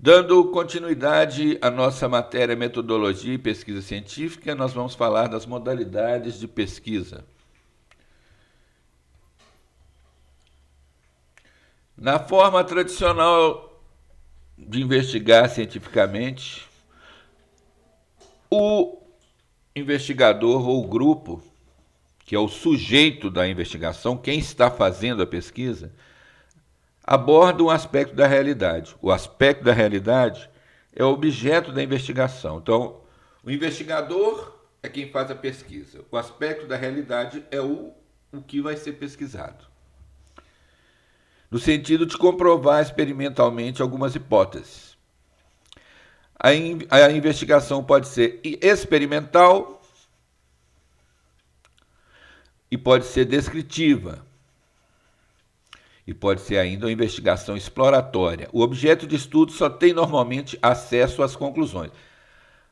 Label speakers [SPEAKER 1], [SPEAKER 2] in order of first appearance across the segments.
[SPEAKER 1] Dando continuidade à nossa matéria Metodologia e Pesquisa Científica, nós vamos falar das modalidades de pesquisa. Na forma tradicional de investigar cientificamente, o investigador ou o grupo, que é o sujeito da investigação, quem está fazendo a pesquisa, aborda um aspecto da realidade. O aspecto da realidade é o objeto da investigação. Então, o investigador é quem faz a pesquisa. O aspecto da realidade é o que vai ser pesquisado. No sentido de comprovar experimentalmente algumas hipóteses. A investigação pode ser experimental e pode ser descritiva. E pode ser ainda uma investigação exploratória. O objeto de estudo só tem normalmente acesso às conclusões.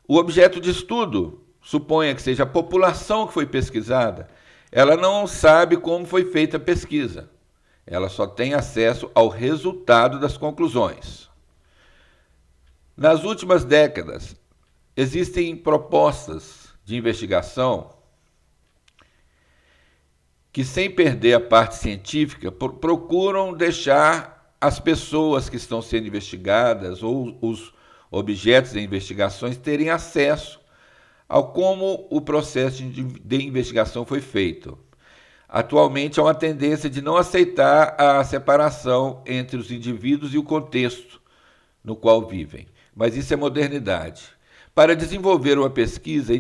[SPEAKER 1] O objeto de estudo, suponha que seja a população que foi pesquisada, ela não sabe como foi feita a pesquisa. Ela só tem acesso ao resultado das conclusões. Nas últimas décadas, existem propostas de investigação que, sem perder a parte científica, procuram deixar as pessoas que estão sendo investigadas ou os objetos de investigações terem acesso ao como o processo de investigação foi feito. Atualmente há uma tendência de não aceitar a separação entre os indivíduos e o contexto no qual vivem. Mas isso é modernidade. Para desenvolver uma pesquisa, é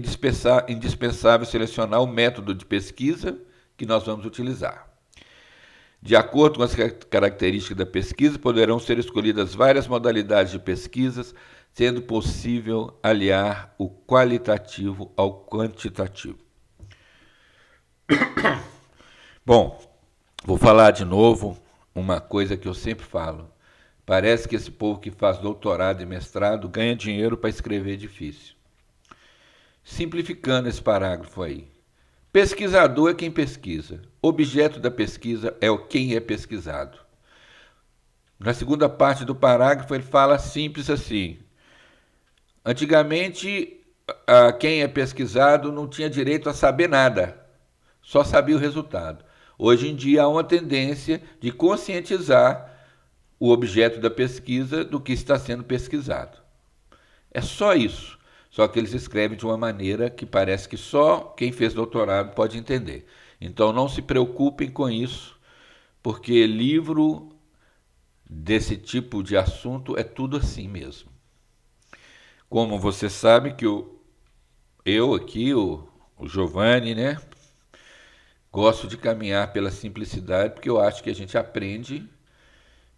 [SPEAKER 1] indispensável selecionar o método de pesquisa que nós vamos utilizar. De acordo com as características da pesquisa, poderão ser escolhidas várias modalidades de pesquisas, sendo possível aliar o qualitativo ao quantitativo. Bom, vou falar de novo uma coisa que eu sempre falo. Parece que esse povo que faz doutorado e mestrado ganha dinheiro para escrever difícil. Simplificando esse parágrafo aí. Pesquisador é quem pesquisa. Objeto da pesquisa é o quem é pesquisado. Na segunda parte do parágrafo ele fala simples assim. Antigamente, quem é pesquisado não tinha direito a saber nada, só sabia o resultado. Hoje em dia há uma tendência de conscientizar o objeto da pesquisa do que está sendo pesquisado. É só isso. Só que eles escrevem de uma maneira que parece que só quem fez doutorado pode entender. Então não se preocupem com isso, porque livro desse tipo de assunto é tudo assim mesmo. Como você sabe que eu aqui, o Giovanni, né? Gosto de caminhar pela simplicidade, porque eu acho que a gente aprende.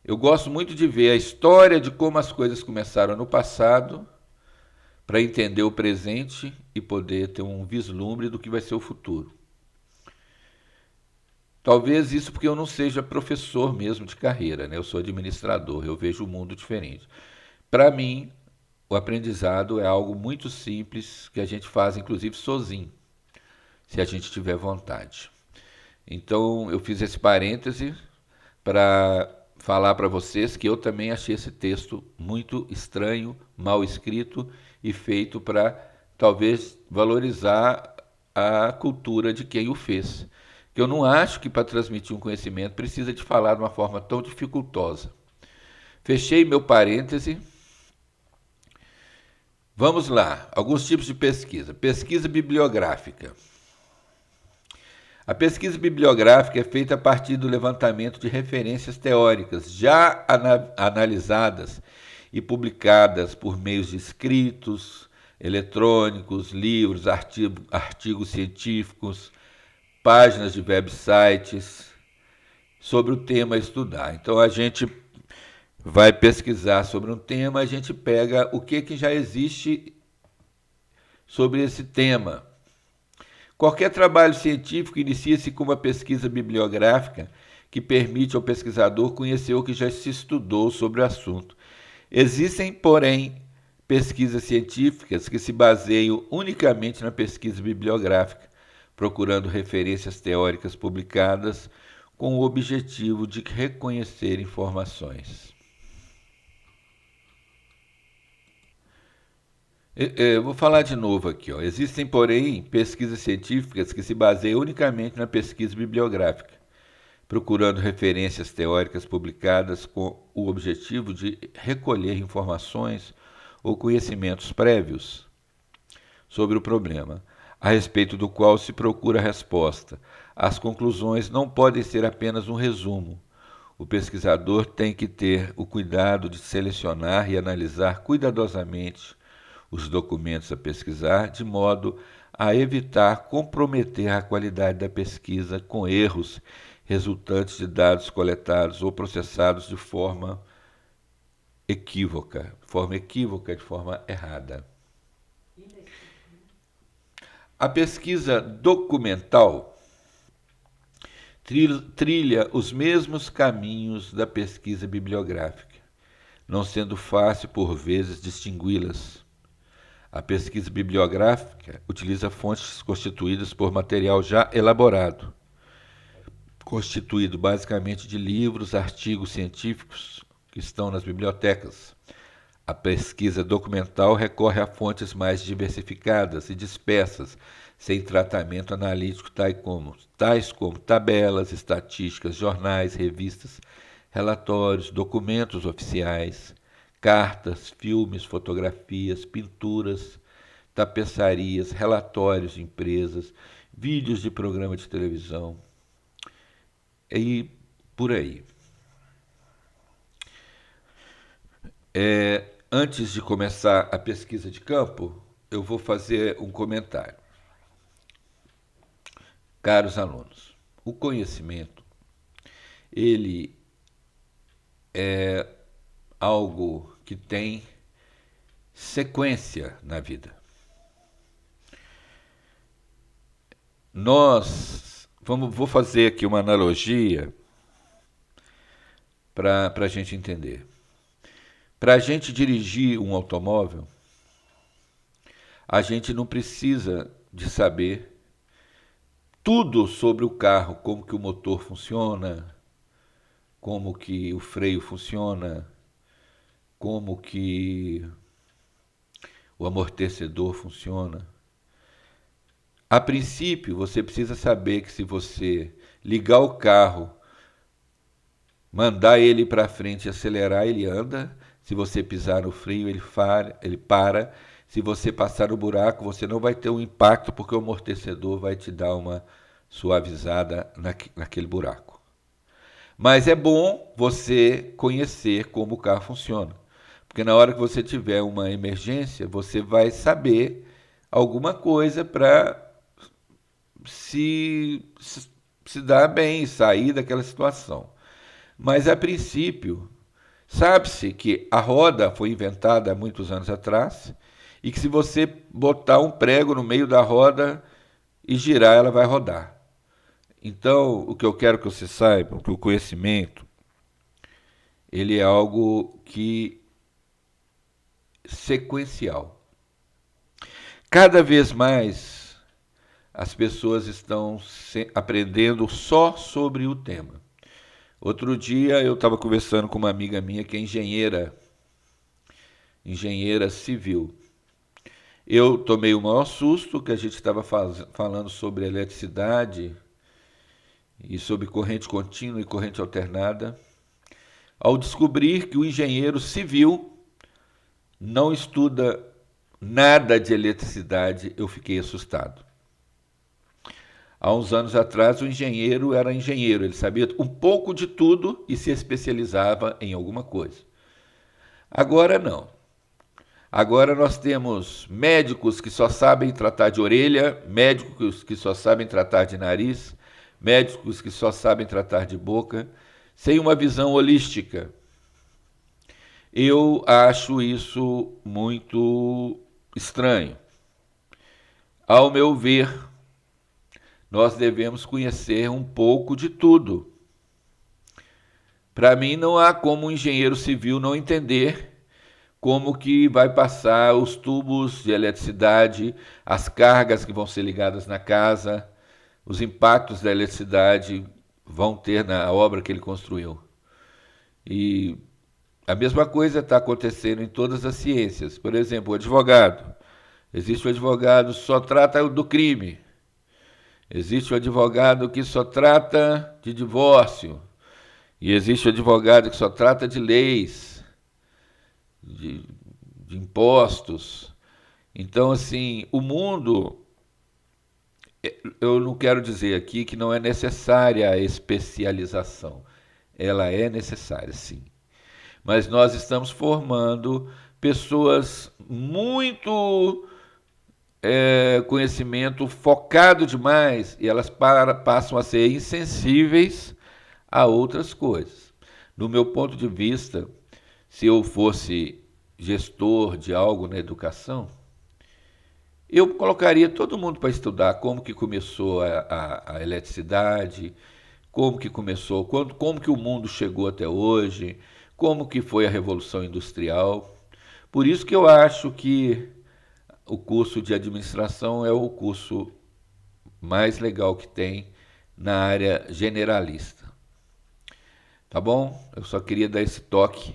[SPEAKER 1] Eu gosto muito de ver a história de como as coisas começaram no passado, para entender o presente e poder ter um vislumbre do que vai ser o futuro. Talvez isso porque eu não seja professor mesmo de carreira, né? Eu sou administrador, eu vejo o mundo diferente. Para mim, o aprendizado é algo muito simples que a gente faz, inclusive, sozinho, se a gente tiver vontade. Então, eu fiz esse parêntese para falar para vocês que eu também achei esse texto muito estranho, mal escrito e feito para talvez valorizar a cultura de quem o fez. Eu não acho que para transmitir um conhecimento precisa de falar de uma forma tão dificultosa. Fechei meu parêntese. Vamos lá, alguns tipos de pesquisa. Pesquisa bibliográfica. A pesquisa bibliográfica é feita a partir do levantamento de referências teóricas já analisadas e publicadas por meios de escritos, eletrônicos, livros, artigos científicos, páginas de websites sobre o tema a estudar. Então a gente vai pesquisar sobre um tema, a gente pega o que já existe sobre esse tema. Qualquer trabalho científico inicia-se com uma pesquisa bibliográfica que permite ao pesquisador conhecer o que já se estudou sobre o assunto. Existem, porém, pesquisas científicas que se baseiam unicamente na pesquisa bibliográfica, procurando referências teóricas publicadas com o objetivo de reconhecer informações. Vou falar de novo aqui. Ó. Existem, porém, pesquisas científicas que se baseiam unicamente na pesquisa bibliográfica, procurando referências teóricas publicadas com o objetivo de recolher informações ou conhecimentos prévios sobre o problema, a respeito do qual se procura resposta. As conclusões não podem ser apenas um resumo. O pesquisador tem que ter o cuidado de selecionar e analisar cuidadosamente os documentos a pesquisar, de modo a evitar comprometer a qualidade da pesquisa com erros resultantes de dados coletados ou processados de forma equívoca, de forma errada. A pesquisa documental trilha os mesmos caminhos da pesquisa bibliográfica, não sendo fácil, por vezes, distingui-las. A pesquisa bibliográfica utiliza fontes constituídas por material já elaborado, constituído basicamente de livros, artigos científicos que estão nas bibliotecas. A pesquisa documental recorre a fontes mais diversificadas e dispersas, sem tratamento analítico tais como tabelas, estatísticas, jornais, revistas, relatórios, documentos oficiais, cartas, filmes, fotografias, pinturas, tapeçarias, relatórios de empresas, vídeos de programa de televisão e por aí. Antes de começar a pesquisa de campo, eu vou fazer um comentário. Caros alunos, o conhecimento, ele é algo que tem sequência na vida. Vou fazer aqui uma analogia para a gente entender. Para a gente dirigir um automóvel, a gente não precisa de saber tudo sobre o carro, como que o motor funciona, como que o freio funciona, como que o amortecedor funciona. A princípio, você precisa saber que se você ligar o carro, mandar ele para frente e acelerar, ele anda. Se você pisar no freio, ele para. Se você passar no buraco, você não vai ter um impacto, porque o amortecedor vai te dar uma suavizada naquele buraco. Mas é bom você conhecer como o carro funciona, porque na hora que você tiver uma emergência, você vai saber alguma coisa para se dar bem, sair daquela situação. Mas, a princípio, sabe-se que a roda foi inventada há muitos anos atrás e que se você botar um prego no meio da roda e girar, ela vai rodar. Então, o que eu quero que você saiba, que o conhecimento, ele é algo sequencial. Cada vez mais as pessoas estão aprendendo só sobre o tema. Outro dia eu estava conversando com uma amiga minha que é engenheira civil. Eu tomei o maior susto que a gente estava falando sobre eletricidade e sobre corrente contínua e corrente alternada, ao descobrir que o engenheiro civil não estuda nada de eletricidade. Eu fiquei assustado. Há uns anos atrás, o engenheiro era engenheiro, ele sabia um pouco de tudo e se especializava em alguma coisa. Agora não. Agora nós temos médicos que só sabem tratar de orelha, médicos que só sabem tratar de nariz, médicos que só sabem tratar de boca, sem uma visão holística. Eu acho isso muito estranho. Ao meu ver, nós devemos conhecer um pouco de tudo. Para mim, não há como um engenheiro civil não entender como que vai passar os tubos de eletricidade, as cargas que vão ser ligadas na casa, os impactos da eletricidade vão ter na obra que ele construiu. E a mesma coisa está acontecendo em todas as ciências. Por exemplo, o advogado. Existe o advogado que só trata do crime. Existe o advogado que só trata de divórcio. E existe o advogado que só trata de leis, de, de impostos. Então, assim, o mundo, eu não quero dizer aqui que não é necessária a especialização. Ela é necessária, sim. Mas nós estamos formando pessoas muito conhecimento focado demais e elas passam a ser insensíveis a outras coisas. No meu ponto de vista, se eu fosse gestor de algo na educação, eu colocaria todo mundo para estudar como que começou a eletricidade, como que começou, como que o mundo chegou até hoje, como que foi a Revolução Industrial. Por isso que eu acho que o curso de administração é o curso mais legal que tem na área generalista. Tá bom? Eu só queria dar esse toque,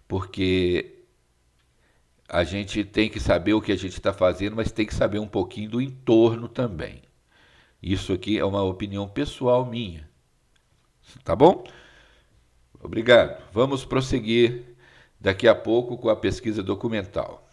[SPEAKER 1] porque a gente tem que saber o que a gente está fazendo, mas tem que saber um pouquinho do entorno também. Isso aqui é uma opinião pessoal minha. Tá bom? Obrigado. Vamos prosseguir daqui a pouco com a pesquisa documental.